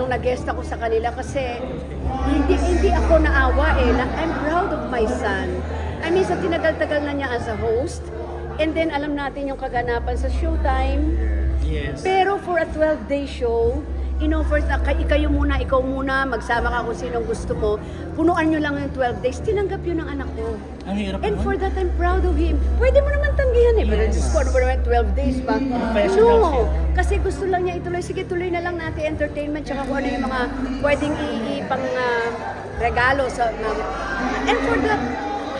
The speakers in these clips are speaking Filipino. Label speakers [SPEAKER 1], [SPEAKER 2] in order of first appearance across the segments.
[SPEAKER 1] nung nag-guest ako sa kanila kasi hindi ako naawa eh. I'm proud of my son. I mean, sa tinagal-tagal na niya as a host. And then, alam natin yung kaganapan sa Showtime.
[SPEAKER 2] Yes.
[SPEAKER 1] Pero for a 12-day show, in-offer na ikaw muna, magsama ka kung sinong gusto mo. Punuan nyo lang yung 12 days. Tinanggap yun ng anak ko.
[SPEAKER 2] Ang hirap
[SPEAKER 1] And
[SPEAKER 2] naman.
[SPEAKER 1] for that, I'm proud of him. Pwede mo naman tanggihan eh. Pero Diyos ko, ano ba naman 12 days pa?
[SPEAKER 2] Professional
[SPEAKER 1] No,
[SPEAKER 2] siya.
[SPEAKER 1] kasi gusto lang niya ituloy. Sige, tuloy na lang natin entertainment tsaka kung ano yung mga pwedeng ipang regalo sa and for that,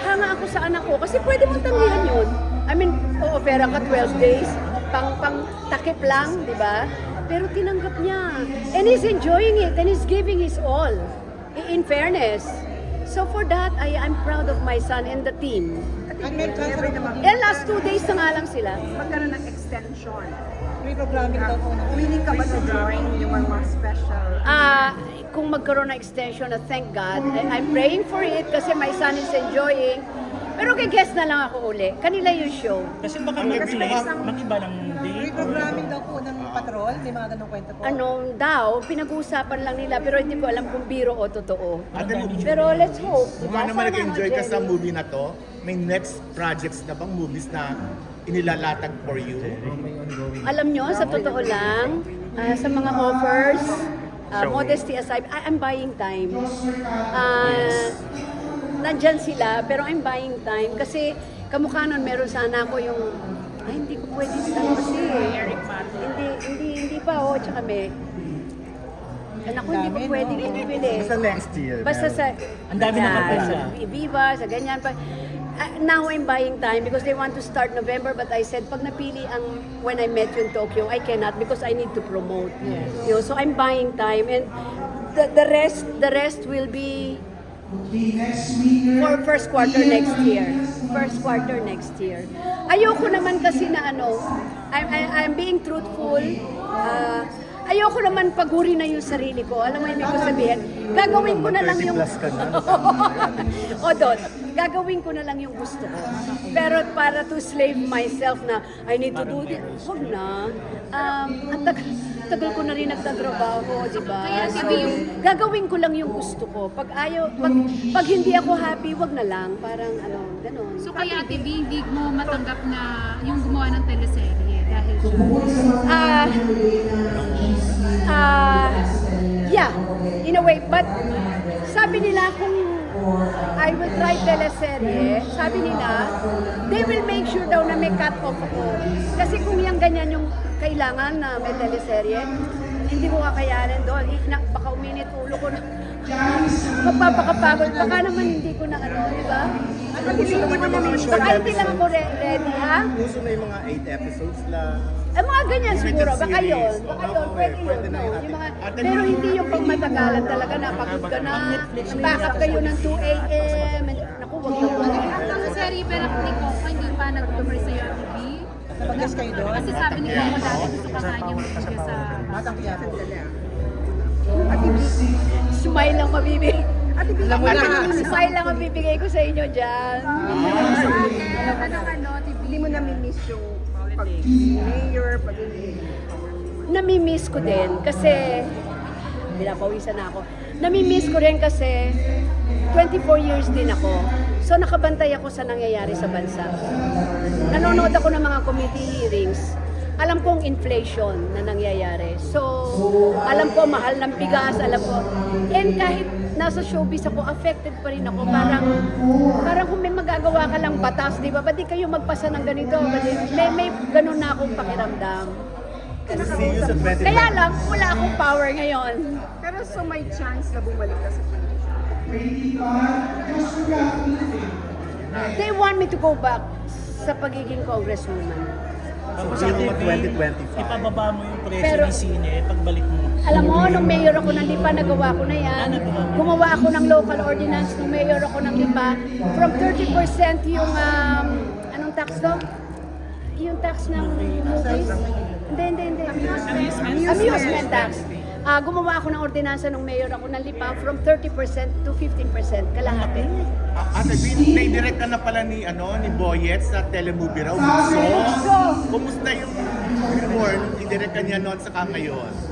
[SPEAKER 1] hanga ako sa anak ko. Kasi pwede mo tanggihan yun. I mean, o-ofera ka 12 days, pang takip lang, di ba? Pero tinanggap niya. And he's enjoying it and he's giving his all. In fairness. So for that, I'm proud of my son and the team.
[SPEAKER 3] Ang may chance naman,
[SPEAKER 1] Eh, last 2 days na nga lang sila.
[SPEAKER 4] Magkaroon ng extension.
[SPEAKER 3] reprogramming daw po ng
[SPEAKER 4] Willing ka ba to join yung mga special?
[SPEAKER 1] Kung magkaroon ng extension, thank God. I'm praying for it kasi my son is enjoying. Pero guest na lang ako uli. Kanila yung show.
[SPEAKER 2] Kasi baka mag-iba ng date.
[SPEAKER 3] reprogramming daw po ng patrol, may mga ganong kwento po.
[SPEAKER 1] Ano daw, pinag-uusapan lang nila pero hindi ko alam kung biro o totoo.
[SPEAKER 5] Ate,
[SPEAKER 1] Pero let's hope.
[SPEAKER 5] kung nga naman
[SPEAKER 1] Sana,
[SPEAKER 5] nag-enjoy ka sa
[SPEAKER 1] Jenny.
[SPEAKER 5] movie na to, may next projects na bang movies na inilalatag for you?
[SPEAKER 1] Alam nyo, sa totoo lang, sa mga offers, modesty aside, I'm buying time. Nandyan sila, pero I'm buying time. Kasi kamukha nun, meron sana ako yung, hindi ko pwede sa kasi. Hindi pa, tsaka may. Anak ko, hindi ko pwede bibili.
[SPEAKER 5] Sa next year.
[SPEAKER 1] Basta sa,
[SPEAKER 2] Ang dami na kapal
[SPEAKER 1] sa Viva, sa ganyan pa. Now I'm buying time because they want to start November, but I said, pag napili ang when I met you in Tokyo, I cannot because I need to promote. You know, so I'm buying time and the rest will be for first quarter next year. First quarter next year. Ayoko naman kasi na I'm being truthful. Ayoko naman paguri na yung sarili ko. Alam mo yung ibig ko sabihin? Gagawin ko na lang yung... o doon, gagawin ko na lang yung gusto ko. Pero para to slave myself na I need to do this, huwag na. Ang tagal ko na rin nagtatrabaho, di ba? So, gagawin ko lang yung gusto ko. Pag hindi ako happy, wag na lang. Parang gano'n.
[SPEAKER 6] So kaya Ate B, hindi mo matanggap na yung gumawa ng teleserye dahil
[SPEAKER 1] Yeah, in a way. But sabi nila kung I will try teleserye, sabi nila, they will make sure daw na may cut off ako. Kasi kung yung ganyan yung kailangan na may teleserye, hindi ko kakayanin doon. Baka uminit ulo ko na. Magpapakapagod. Baka naman hindi ko na di ba? Baka hindi lang ako ready, ha?
[SPEAKER 5] Gusto na yung mga 8 episodes lang.
[SPEAKER 1] Mga ganyan siguro, baka yun. Pwede
[SPEAKER 5] pwede
[SPEAKER 1] yun.
[SPEAKER 5] na yun.
[SPEAKER 1] Yung pero hindi yung pang matagalan talaga na pagod ka na, backup kayo ng 2 a.m. Naku, wag na.
[SPEAKER 6] Ang serye pero ni Coco hindi pa nag-offer sa'yo Ate B.
[SPEAKER 3] Napag-guess kayo doon?
[SPEAKER 6] Kasi sabi ni Coco dati gusto ka kanya mag-guest sa...
[SPEAKER 3] Batang kiyatan.
[SPEAKER 1] Smile lang mabibigay.
[SPEAKER 3] Alam mo na.
[SPEAKER 1] Smile lang mabibigay ko sa inyo dyan.
[SPEAKER 4] Hindi mo nami-miss yung pag-mayor,
[SPEAKER 1] Nami-miss ko din kasi pinapawisan na ako. Nami-miss ko rin kasi 24 years din ako. So nakabantay ako sa nangyayari sa bansa. Nanonood ako ng mga committee hearings. Alam kong inflation na nangyayari. So, alam ko mahal ng bigas, alam ko. And kahit nasa showbiz ako, affected pa rin ako. Parang kung may magagawa ka lang batas, di ba? Ba't di kayo magpasa ng ganito? May ganun na akong pakiramdam.
[SPEAKER 5] See you sa 20.
[SPEAKER 1] Kaya lang, wala akong power ngayon.
[SPEAKER 4] Pero so may chance na bumalik ka sa
[SPEAKER 1] They want me to go back sa pagiging congresswoman.
[SPEAKER 2] Tapos
[SPEAKER 5] So,
[SPEAKER 2] Ate
[SPEAKER 5] yung
[SPEAKER 2] B,
[SPEAKER 5] 2025.
[SPEAKER 2] ipababa mo yung presyo
[SPEAKER 1] Pero-
[SPEAKER 2] ng sine pagbalik mo.
[SPEAKER 1] Alam mo, nung mayor ako ng Lipa, nagawa ko na yan. Gumawa ako ng local ordinance nung mayor ako ng Lipa. From 30% yung, anong tax daw? Yung tax ng movies? Hindi. Amusement tax. Gumawa ako ng ordinansa nung mayor ako ng Lipa from 30% to 15%. Kalahati.
[SPEAKER 5] Ate B, naidirect ka na pala ni Boyet sa telemovie raw. So, kumusta yung before, idirect ka niya noon sa ngayon?